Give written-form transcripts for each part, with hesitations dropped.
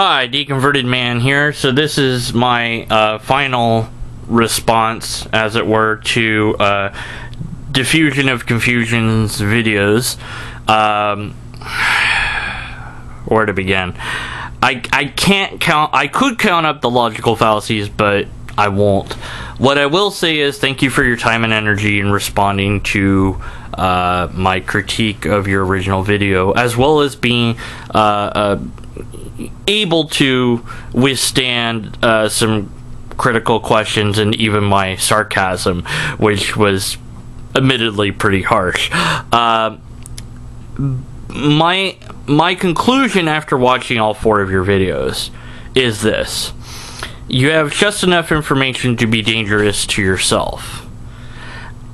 Hi, Deconverted Man here. So this is my final response, as it were, to Diffusion of Confusion's videos. Where to begin? I can't count. I could count up the logical fallacies, but I won't. What I will say is thank you for your time and energy in responding to my critique of your original video, as well as being able to withstand some critical questions and even my sarcasm, which was admittedly pretty harsh. My conclusion after watching all 4 of your videos is this: you have just enough information to be dangerous to yourself.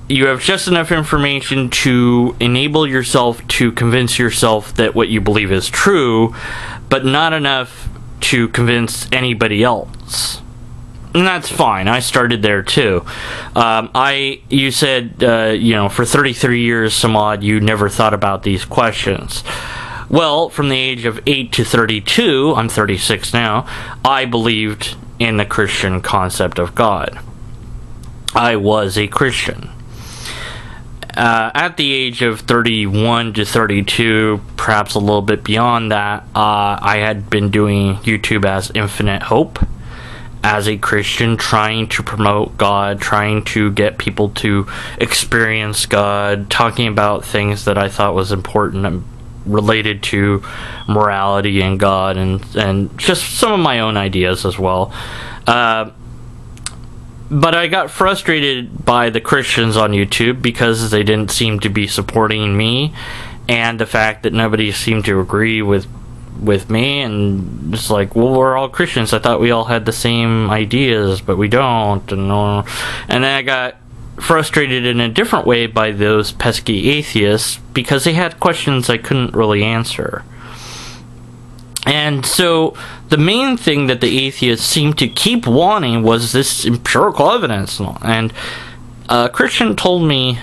You have just enough information to enable yourself to convince yourself that what you believe is true, but not enough to convince anybody else. And that's fine. I started there too. You said, for 33 years, some odd, you never thought about these questions. Well, from the age of 8 to 32, I'm 36 now, I believed in the Christian concept of God. I was a Christian. At the age of 31 to 32, perhaps a little bit beyond that, I had been doing YouTube as Infinite Hope, as a Christian, trying to promote God, trying to get people to experience God, talking about things that I thought was important and related to morality and God, and just some of my own ideas as well. But I got frustrated by the Christians on YouTube because they didn't seem to be supporting me, and the fact that nobody seemed to agree with me, and it's like, well, we're all Christians. I thought we all had the same ideas, but we don't. And then I got frustrated in a different way by those pesky atheists because they had questions I couldn't really answer. And so the main thing that the atheists seemed to keep wanting was this empirical evidence. And a Christian told me,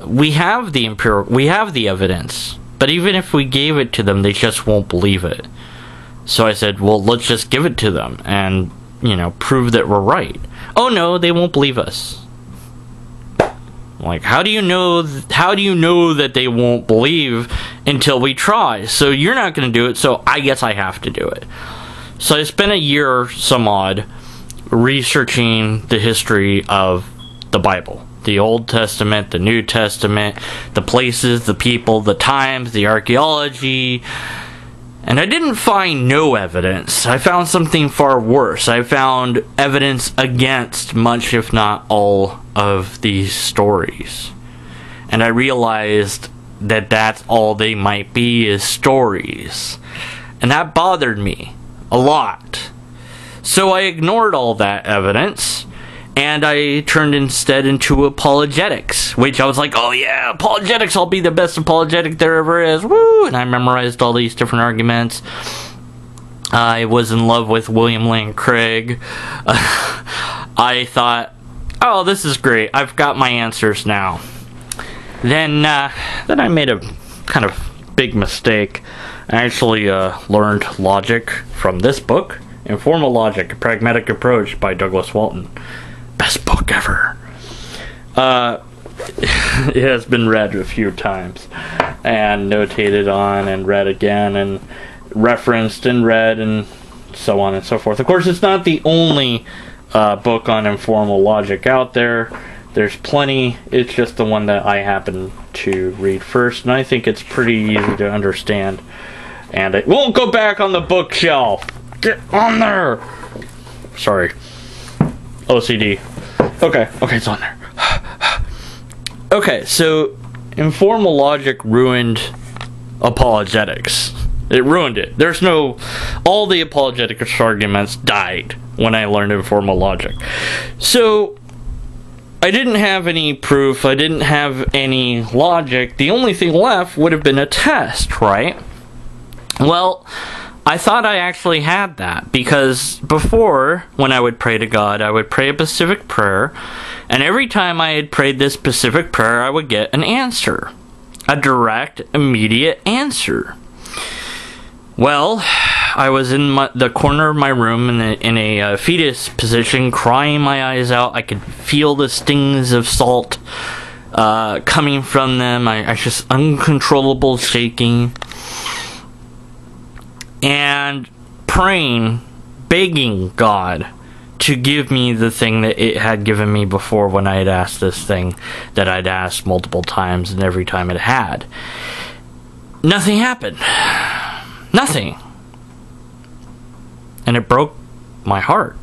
we have the evidence, but even if we gave it to them, they just won't believe it. So I said, well, let's just give it to them and, prove that we're right. Oh no, they won't believe us. Like, how do you know that they won't believe until we try? So you're not going to do it, so I guess I have to do it. So I spent a year or some odd researching the history of the Bible. The Old Testament, the New Testament, the places, the people, the times, the archaeology. And I didn't find no evidence. I found something far worse. I found evidence against much, if not all, of these stories. And I realized that that's all they might be, is stories. And that bothered me a lot. So I ignored all that evidence, and I turned instead into apologetics, which I was like, oh yeah, apologetics, I'll be the best apologetic there ever is, woo! And I memorized all these different arguments. I was in love with William Lane Craig. I thought, oh, this is great, I've got my answers now. Then I made a kind of big mistake. I actually learned logic from this book, Informal Logic, A Pragmatic Approach by Douglas Walton. Best book ever. It has been read a few times and notated on and read again and referenced and read and so on and so forth. Of course, it's not the only book on informal logic out there. There's plenty. It's just the one that I happen to read first, and I think it's pretty easy to understand. And it won't go back on the bookshelf. Get on there. Sorry. OCD. Okay, it's on there. Okay, so informal logic ruined apologetics. It ruined it. All the apologetics arguments died when I learned informal logic. So I didn't have any proof, I didn't have any logic. The only thing left would have been a test, right? Well, I thought I actually had that, because before, when I would pray to God, I would pray a specific prayer, and every time I had prayed this specific prayer, I would get an answer. A direct, immediate answer. Well, I was in the corner of my room in a fetus position, crying my eyes out. I could feel the stings of salt coming from them. I just uncontrollable shaking. And praying, begging God to give me the thing that it had given me before when I had asked this thing that I'd asked multiple times, and every time it had. Nothing happened. Nothing. And it broke my heart.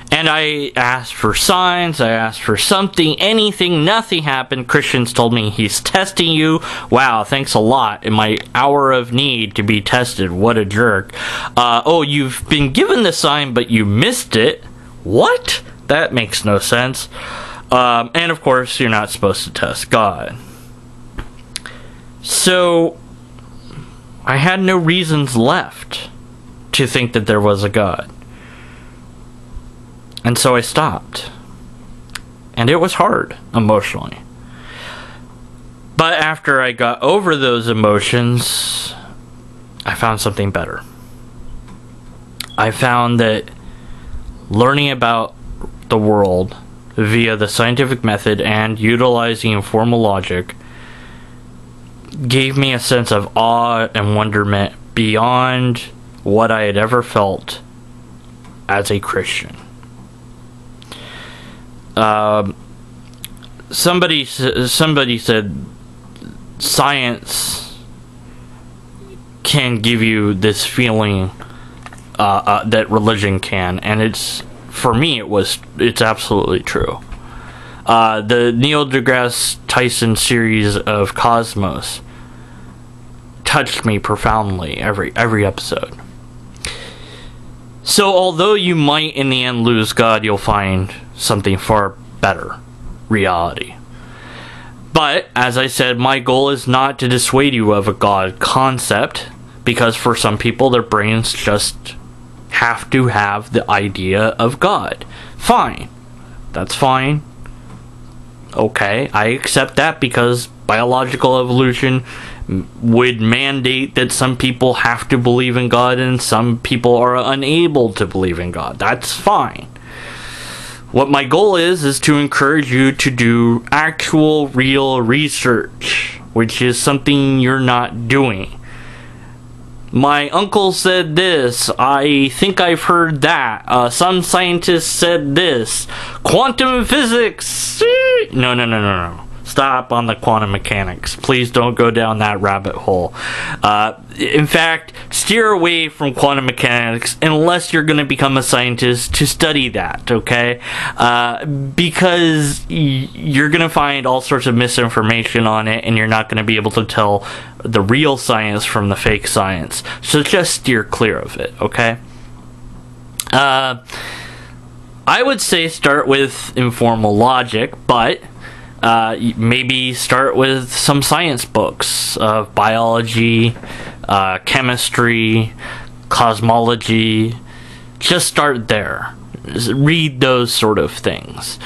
And I asked for signs, I asked for something, anything, nothing happened. Christians told me, he's testing you. Wow, thanks a lot. In my hour of need to be tested, what a jerk. Oh, you've been given the sign, but you missed it. What? That makes no sense. And of course, you're not supposed to test God. So, I had no reasons left to think that there was a God. And so I stopped. And it was hard, emotionally. But after I got over those emotions, I found something better. I found that learning about the world via the scientific method and utilizing informal logic gave me a sense of awe and wonderment beyond what I had ever felt as a Christian. Somebody said science can give you this feeling that religion can, and it's, for me, it's absolutely true. The Neil deGrasse Tyson series of Cosmos touched me profoundly every episode. So although you might in the end lose God, you'll find something far better, reality. But, as I said, my goal is not to dissuade you of a God concept, because for some people their brains just have to have the idea of God. Fine. That's fine. Okay, I accept that because biological evolution would mandate that some people have to believe in God and some people are unable to believe in God. That's fine. What my goal is to encourage you to do actual, real research, which is something you're not doing. My uncle said this. I think I've heard that. Some scientists said this. Quantum physics. No. Stop on the quantum mechanics. Please don't go down that rabbit hole. In fact, steer away from quantum mechanics unless you're going to become a scientist to study that, okay? Because you're going to find all sorts of misinformation on it, and you're not going to be able to tell the real science from the fake science. So just steer clear of it, okay? I would say start with informal logic, but maybe start with some science books of biology, chemistry, cosmology. Just start there. Read those sort of things.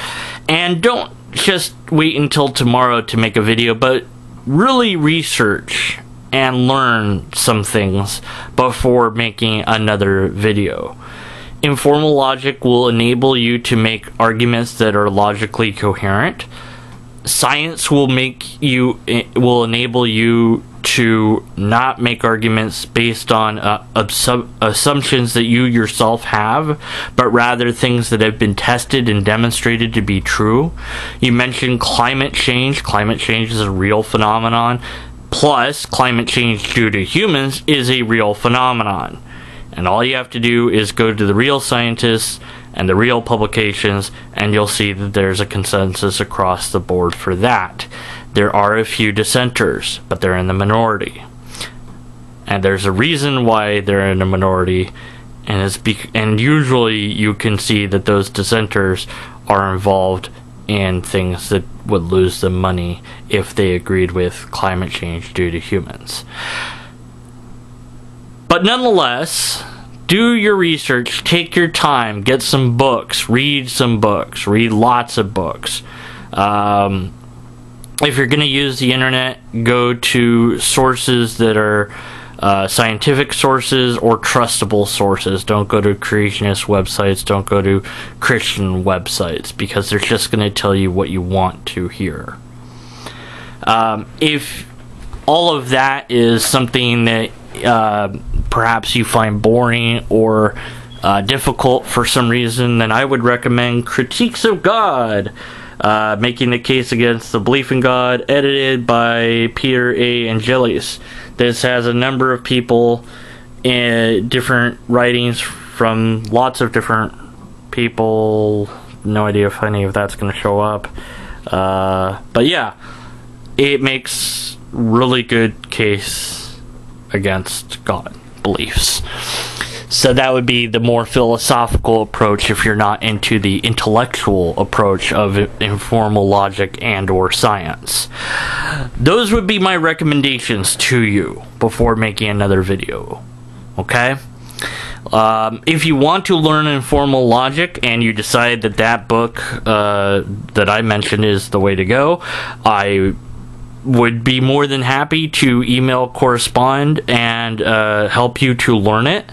And don't just wait until tomorrow to make a video, but really research and learn some things before making another video. Informal logic will enable you to make arguments that are logically coherent. Science will enable you to not make arguments based on assumptions that you yourself have, but rather things that have been tested and demonstrated to be true. You mentioned climate change. Climate change is a real phenomenon. Plus, climate change due to humans is a real phenomenon. And all you have to do is go to the real scientists and the real publications, and you'll see that there's a consensus across the board for that. There are a few dissenters, but they're in the minority. And there's a reason why they're in the minority, and usually you can see that those dissenters are involved in things that would lose them money if they agreed with climate change due to humans. But nonetheless, do your research, take your time, get some books, read lots of books. If you're going to use the internet, go to sources that are scientific sources or trustable sources. Don't go to creationist websites. Don't go to Christian websites, because they're just going to tell you what you want to hear. If all of that is something that perhaps you find boring or difficult for some reason, then I would recommend Critiques of God, Making the Case Against the Belief in God, edited by Peter A. Angelis. This has a number of people in different writings from lots of different people. No idea if any of that's going to show up. But yeah, it makes really good case against God beliefs. So that would be the more philosophical approach if you're not into the intellectual approach of informal logic and or science. Those would be my recommendations to you before making another video. Okay? If you want to learn informal logic and you decide that that book that I mentioned is the way to go, I would be more than happy to email, correspond, and help you to learn it,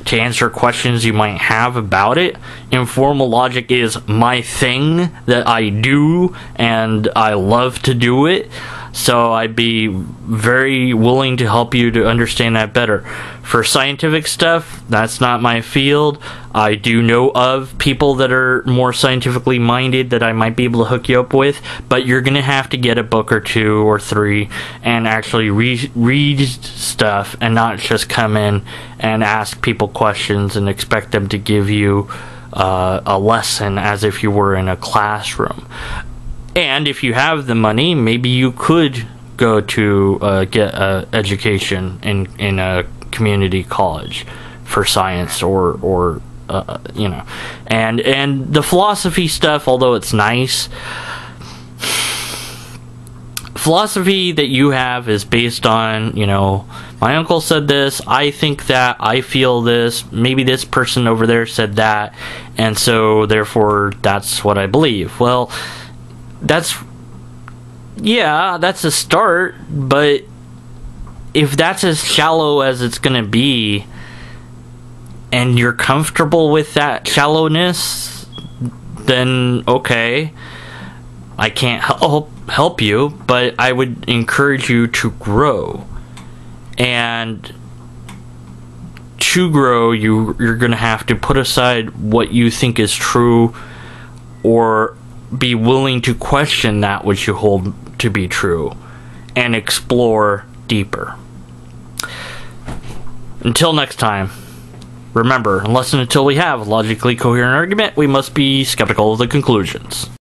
to answer questions you might have about it. Informal logic is my thing that I do, and I love to do it, so I'd be very willing to help you to understand that better. For scientific stuff, that's not my field. I do know of people that are more scientifically minded that I might be able to hook you up with, but you're going to have to get a book or two or three and actually read stuff, and not just come in and ask people questions and expect them to give you a lesson as if you were in a classroom. And if you have the money, maybe you could go to get an education in a community college for science, or you know, and the philosophy stuff, although it's nice, philosophy that you have is based on, you know, my uncle said this, I think that, I feel this, maybe this person over there said that, and so therefore that's what I believe. Well, that's a start, but if that's as shallow as it's going to be, and you're comfortable with that shallowness, then okay, I can't help you, but I would encourage you to grow. And to grow, you're going to have to put aside what you think is true, or be willing to question that which you hold to be true, and explore deeper. Until next time, remember, unless and until we have a logically coherent argument, we must be skeptical of the conclusions.